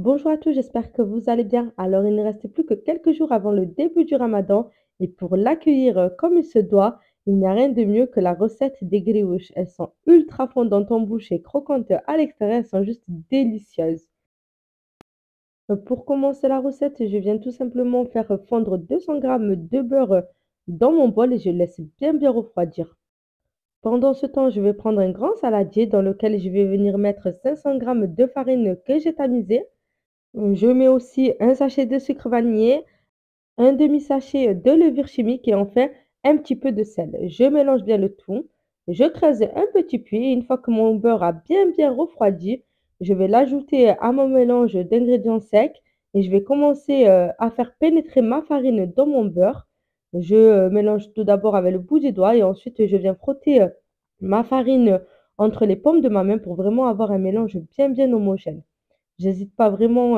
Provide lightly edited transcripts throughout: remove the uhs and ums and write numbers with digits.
Bonjour à tous, j'espère que vous allez bien. Alors, il ne reste plus que quelques jours avant le début du Ramadan et pour l'accueillir comme il se doit, il n'y a rien de mieux que la recette des grioches. Elles sont ultra fondantes en bouche et croquantes à l'extérieur, elles sont juste délicieuses. Pour commencer la recette, je viens tout simplement faire fondre 200 grammes de beurre dans mon bol et je laisse bien refroidir. Pendant ce temps, je vais prendre un grand saladier dans lequel je vais venir mettre 500 grammes de farine que j'ai tamisée. Je mets aussi un sachet de sucre vanillé, un demi-sachet de levure chimique et enfin un petit peu de sel. Je mélange bien le tout. Je creuse un petit puits et une fois que mon beurre a bien refroidi, je vais l'ajouter à mon mélange d'ingrédients secs et je vais commencer à faire pénétrer ma farine dans mon beurre. Je mélange tout d'abord avec le bout des doigts et ensuite je viens frotter ma farine entre les paumes de ma main pour vraiment avoir un mélange bien homogène. J'hésite pas vraiment,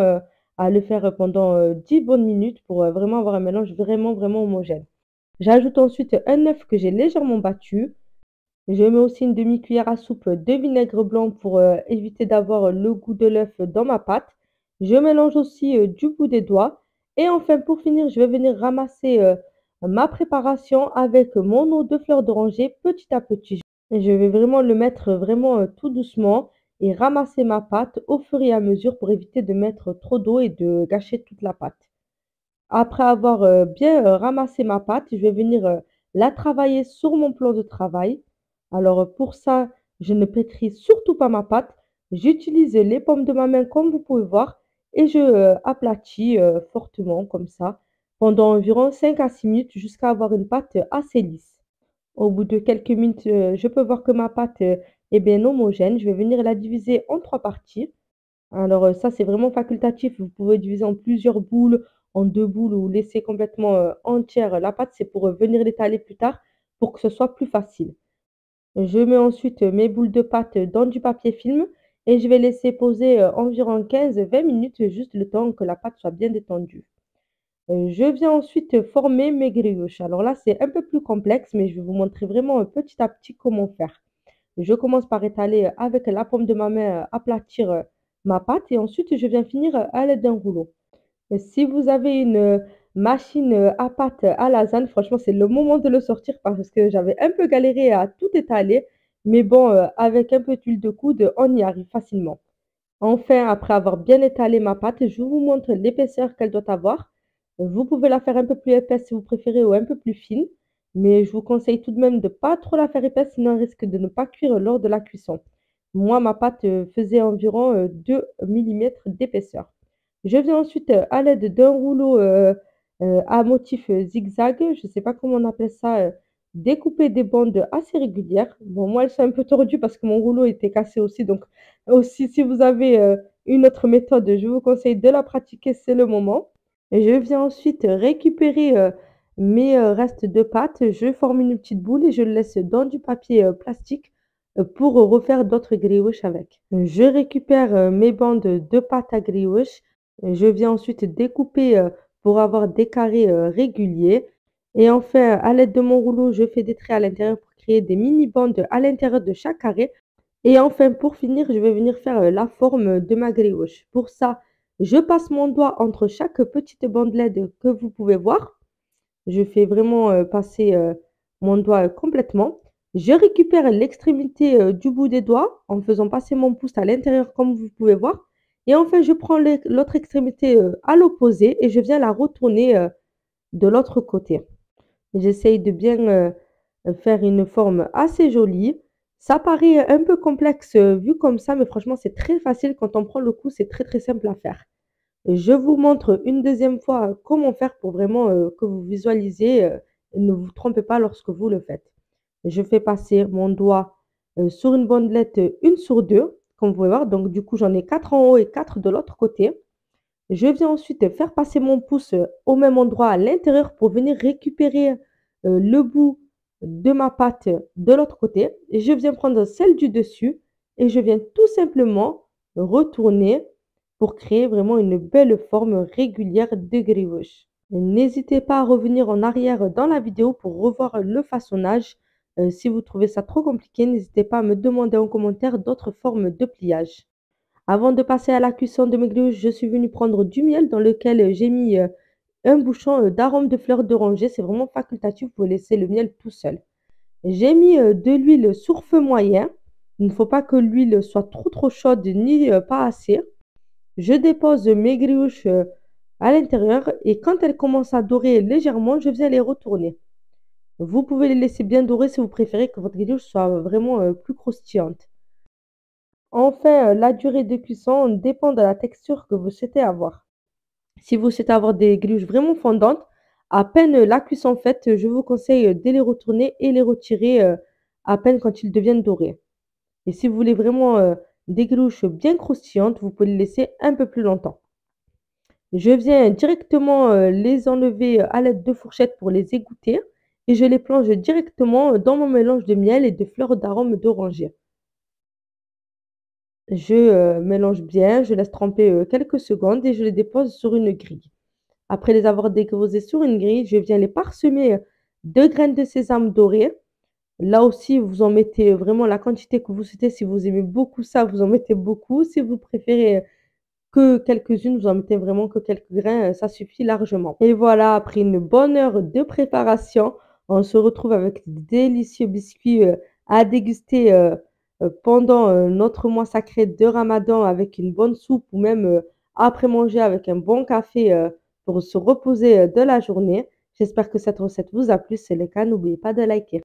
à le faire pendant, 10 bonnes minutes pour, vraiment avoir un mélange vraiment homogène. J'ajoute ensuite un œuf que j'ai légèrement battu. Je mets aussi une demi-cuillère à soupe de vinaigre blanc pour, éviter d'avoir le goût de l'œuf dans ma pâte. Je mélange aussi, du bout des doigts et enfin pour finir, je vais venir ramasser, ma préparation avec mon eau de fleur d'oranger petit à petit. Je vais vraiment le mettre vraiment, tout doucement et ramasser ma pâte au fur et à mesure pour éviter de mettre trop d'eau et de gâcher toute la pâte. Après avoir, bien, ramassé ma pâte, je vais venir, la travailler sur mon plan de travail. Alors, pour ça, je ne pétris surtout pas ma pâte. J'utilise les paumes de ma main comme vous pouvez voir et je, aplatis, fortement comme ça pendant environ 5 à 6 minutes jusqu'à avoir une pâte assez lisse. Au bout de quelques minutes, je peux voir que ma pâte, est bien homogène. Je vais venir la diviser en 3 parties. Alors, ça, c'est vraiment facultatif. Vous pouvez diviser en plusieurs boules, en 2 boules ou laisser complètement, entière la pâte. C'est pour, venir l'étaler plus tard pour que ce soit plus facile. Je mets ensuite, mes boules de pâte dans du papier film et je vais laisser poser, environ 15-20 minutes, juste le temps que la pâte soit bien détendue. Je viens ensuite former mes grioches. Alors là, c'est un peu plus complexe, mais je vais vous montrer vraiment, petit à petit comment faire. Je commence par étaler, avec la paume de ma main, aplatir, ma pâte et ensuite je viens finir, à l'aide d'un rouleau. Et si vous avez une, machine, à pâte à lasagne, franchement, c'est le moment de le sortir parce que j'avais un peu galéré à tout étaler, mais bon, avec un peu d'huile de coude, on y arrive facilement. Enfin, après avoir bien étalé ma pâte, je vous montre l'épaisseur qu'elle doit avoir. Vous pouvez la faire un peu plus épaisse si vous préférez ou un peu plus fine, mais je vous conseille tout de même de pas trop la faire épaisse, sinon elle risque de ne pas cuire lors de la cuisson. Moi, ma pâte faisait environ 2 millimètres d'épaisseur. Je viens ensuite à l'aide d'un rouleau à motif zigzag, je ne sais pas comment on appelle ça, découper des bandes assez régulières. Bon, moi, elles sont un peu tordues parce que mon rouleau était cassé aussi, donc aussi, si vous avez, une autre méthode, je vous conseille de la pratiquer, c'est le moment. Et je viens ensuite récupérer, mes, restes de pâte. Je forme une petite boule et je le laisse dans du papier, plastique, pour refaire d'autres grioches avec. Je récupère, mes bandes de pâte à grioche. Je viens ensuite découper, pour avoir des carrés, réguliers et enfin, à l'aide de mon rouleau, je fais des traits à l'intérieur pour créer des mini bandes à l'intérieur de chaque carré et enfin, pour finir, je vais venir faire, la forme de ma brioche. Pour ça, je passe mon doigt entre chaque petite bandelette que vous pouvez voir. Je fais vraiment, passer, mon doigt, complètement. Je récupère l'extrémité, du bout des doigts en faisant passer mon pouce à l'intérieur comme vous pouvez voir et enfin je prends l'autre extrémité, à l'opposé et je viens la retourner, de l'autre côté. J'essaye de bien, faire une forme assez jolie. Ça paraît un peu complexe, vu comme ça, mais franchement, c'est très facile quand on prend le coup, c'est très simple à faire. Je vous montre une deuxième fois, comment faire pour vraiment, que vous visualisiez, et ne vous trompez pas lorsque vous le faites. Je fais passer mon doigt, sur une bandelette, 1 sur 2, comme vous pouvez voir, donc du coup, j'en ai 4 en haut et 4 de l'autre côté. Je viens ensuite faire passer mon pouce, au même endroit à l'intérieur pour venir récupérer, le bout de ma pâte de l'autre côté et je viens prendre celle du dessus et je viens tout simplement retourner pour créer vraiment une belle forme régulière de grioche. N'hésitez pas à revenir en arrière dans la vidéo pour revoir le façonnage. Si vous trouvez ça trop compliqué, n'hésitez pas à me demander en commentaire d'autres formes de pliage. Avant de passer à la cuisson de mes grillades, je suis venue prendre du miel dans lequel j'ai mis un bouchon d'arôme de fleur d'oranger. C'est vraiment facultatif, vous pouvez laisser le miel tout seul. J'ai mis de l'huile sur feu moyen. Il ne faut pas que l'huile soit trop chaude ni pas assez. Je dépose mes brioches à l'intérieur et quand elles commencent à dorer légèrement, je viens les retourner. Vous pouvez les laisser bien dorer si vous préférez que votre brioche soit vraiment plus croustillante. Enfin, la durée de cuisson dépend de la texture que vous souhaitez avoir. Si vous souhaitez avoir des brioches vraiment fondantes, à peine la cuisson faite, je vous conseille de les retourner et les retirer à peine quand ils deviennent dorés. Et si vous voulez vraiment des brioches bien croustillantes, vous pouvez les laisser un peu plus longtemps. Je viens directement les enlever à l'aide de fourchettes pour les égoutter et je les plonge directement dans mon mélange de miel et de fleurs d'arôme d'oranger. Je mélange bien, je laisse tremper quelques secondes et je les dépose sur une grille. Après les avoir déposés sur une grille, je viens les parsemer de graines de sésame dorées. Là aussi, vous en mettez vraiment la quantité que vous souhaitez. Si vous aimez beaucoup ça, vous en mettez beaucoup. Si vous préférez que quelques-unes, vous en mettez vraiment que quelques grains, ça suffit largement. Et voilà, après une bonne heure de préparation, on se retrouve avec de délicieux biscuits, à déguster, pendant, notre mois sacré de Ramadan avec une bonne soupe ou même, après manger avec un bon café, pour se reposer, de la journée. J'espère que cette recette vous a plu. Si c'est le cas, n'oubliez pas de liker.